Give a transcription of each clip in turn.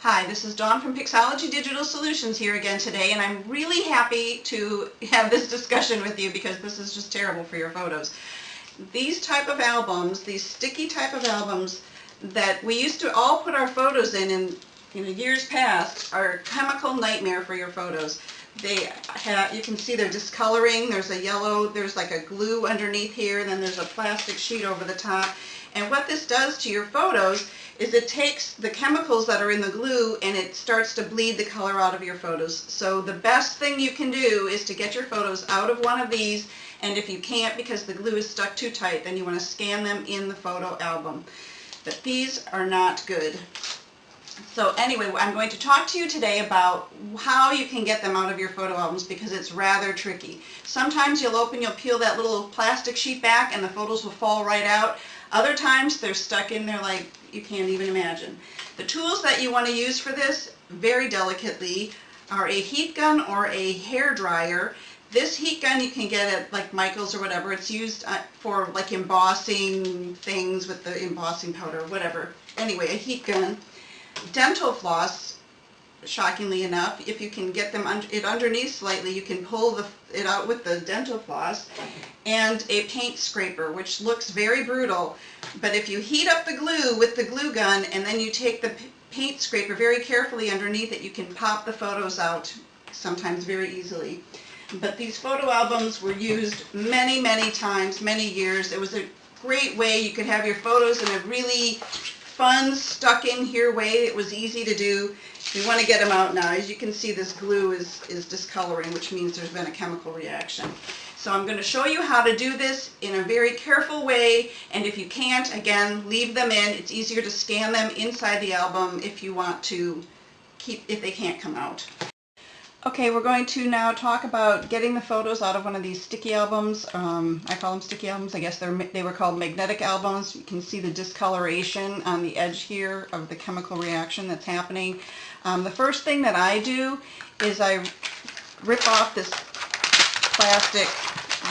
Hi, this is Dawn from Pixologie Digital Solutions here again today, and I'm really happy to have this discussion with you because this is just terrible for your photos. These type of albums, these sticky type of albums that we used to all put our photos in years past, are a chemical nightmare for your photos. They have, you can see they're discoloring. There's a yellow, there's like a glue underneath here, and then there's a plastic sheet over the top. And what this does to your photos is it takes the chemicals that are in the glue and it starts to bleed the color out of your photos. So the best thing you can do is to get your photos out of one of these, and if you can't because the glue is stuck too tight, then you want to scan them in the photo album. But these are not good. So anyway, I'm going to talk to you today about how you can get them out of your photo albums because it's rather tricky. Sometimes you'll peel that little plastic sheet back and the photos will fall right out. Other times they're stuck in there like you can't even imagine. The tools that you want to use for this, very delicately, are a heat gun or a hair dryer. This heat gun you can get at like Michael's or whatever. It's used for like embossing things with the embossing powder or whatever. Anyway, a heat gun. Dental floss, shockingly enough, if you can get them underneath slightly, you can pull it out with the dental floss. And a paint scraper, which looks very brutal, but if you heat up the glue with the glue gun and then you take the paint scraper very carefully underneath it, you can pop the photos out sometimes very easily. But these photo albums were used many, many times, many years. It was a great way you could have your photos in a really fun, stuck in here way. It was easy to do. You want to get them out now. As you can see, this glue is discoloring, which means there's been a chemical reaction. So I'm going to show you how to do this in a very careful way, and if you can't, again, leave them in. It's easier to scan them inside the album if you want to if they can't come out. Okay, we're going to now talk about getting the photos out of one of these sticky albums. I call them sticky albums. I guess they were called magnetic albums. You can see the discoloration on the edge here of the chemical reaction that's happening. The first thing that I do is I rip off this plastic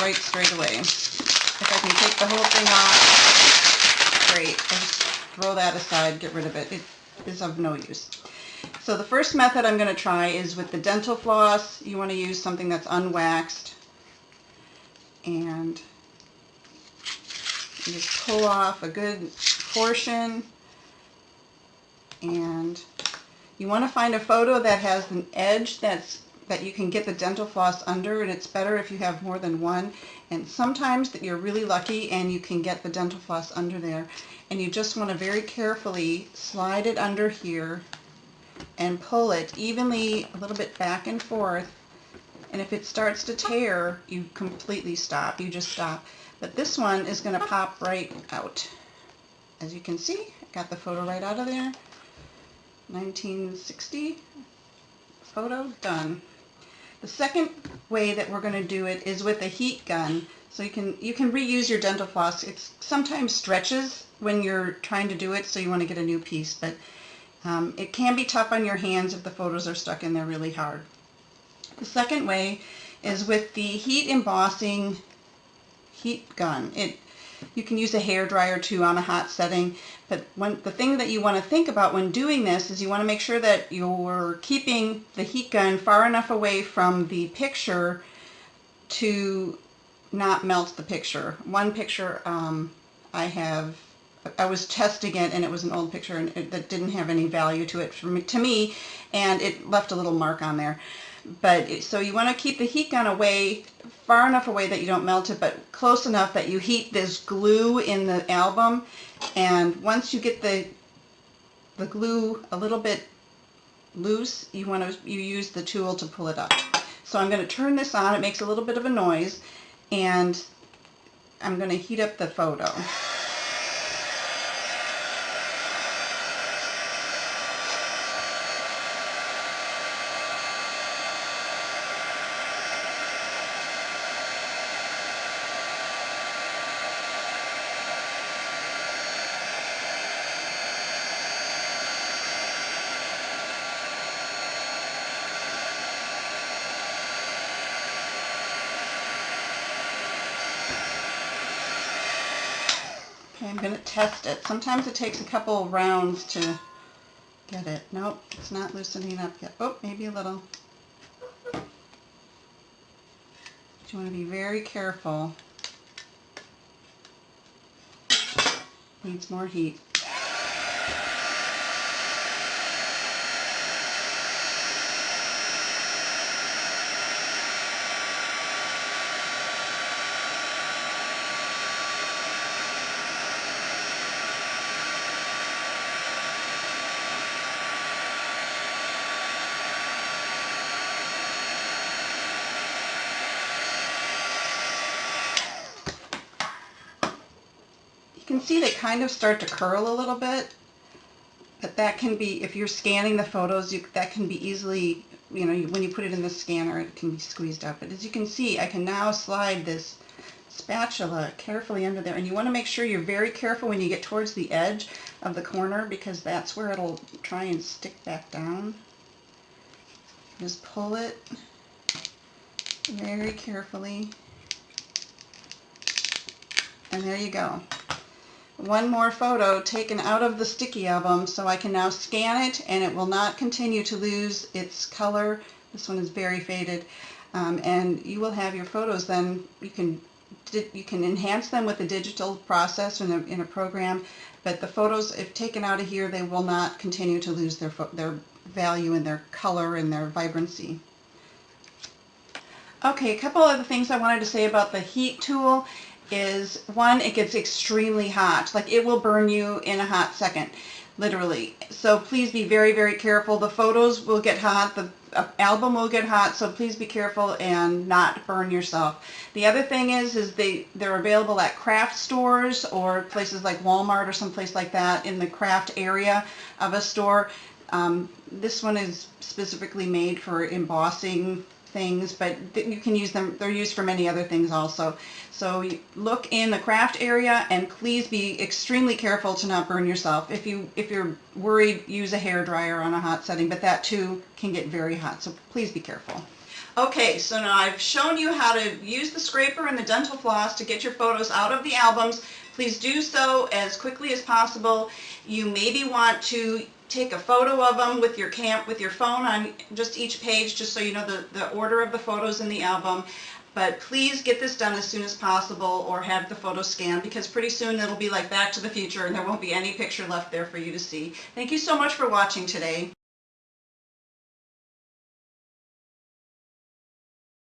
right straight away. If I can take the whole thing off, great. I just throw that aside, get rid of it. It is of no use. So the first method I'm going to try is with the dental floss. You want to use something that's unwaxed, and you just pull off a good portion, and you want to find a photo that has an edge that you can get the dental floss under, and it's better if you have more than one. And sometimes that you're really lucky and you can get the dental floss under there, and you just want to very carefully slide it under here and pull it evenly a little bit back and forth. And if it starts to tear, you completely stop. You just stop. But this one is going to pop right out. As you can see, I got the photo right out of there. 1960 photo done. The second way that we're going to do it is with a heat gun. So you can reuse your dental floss. It sometimes stretches when you're trying to do it, so you want to get a new piece. But it can be tough on your hands if the photos are stuck in there really hard. The second way is with the heat embossing heat gun. You can use a hair dryer too on a hot setting, but the thing that you want to think about when doing this is you want to make sure that you're keeping the heat gun far enough away from the picture to not melt the picture. One picture I was testing it, and it was an old picture and that didn't have any value to it to me, and it left a little mark on there. But so you want to keep the heat gun away, far enough away that you don't melt it, but close enough that you heat this glue in the album. And once you get the glue a little bit loose, you use the tool to pull it up. So I'm going to turn this on. It makes a little bit of a noise, and I'm going to heat up the photo. Okay, I'm going to test it. Sometimes it takes a couple rounds to get it. Nope, it's not loosening up yet. Oh, maybe a little. You want to be very careful. Needs more heat. You can see they kind of start to curl a little bit, but that can be, if you're scanning the photos, that can be easily, when you put it in the scanner, it can be squeezed up. But as you can see, I can now slide this spatula carefully under there, and you want to make sure you're very careful when you get towards the edge of the corner, because that's where it'll try and stick back down. Just pull it very carefully, and there you go. One more photo taken out of the sticky album, so I can now scan it and it will not continue to lose its color. This one is very faded, and you will have your photos then. You can enhance them with a digital process in a program, but the photos, if taken out of here, they will not continue to lose their value and their color and their vibrancy. Okay, a couple other things I wanted to say about the heat tool is, one, it gets extremely hot. Like, it will burn you in a hot second, literally. So please be very, very careful. The photos will get hot, the album will get hot, so please be careful and not burn yourself. The other thing is they're available at craft stores or places like Walmart or someplace like that in the craft area of a store. This one is specifically made for embossing things, but you can use them. They're used for many other things also. So look in the craft area, and please be extremely careful to not burn yourself. If you're worried, use a hair dryer on a hot setting, but that too can get very hot, so please be careful. Okay, so now I've shown you how to use the scraper and the dental floss to get your photos out of the albums. Please do so as quickly as possible. You maybe want to take a photo of them with your phone on just each page, just so you know the order of the photos in the album. But please get this done as soon as possible, or have the photo scanned, because pretty soon it'll be like Back to the Future and there won't be any picture left there for you to see. Thank you so much for watching today.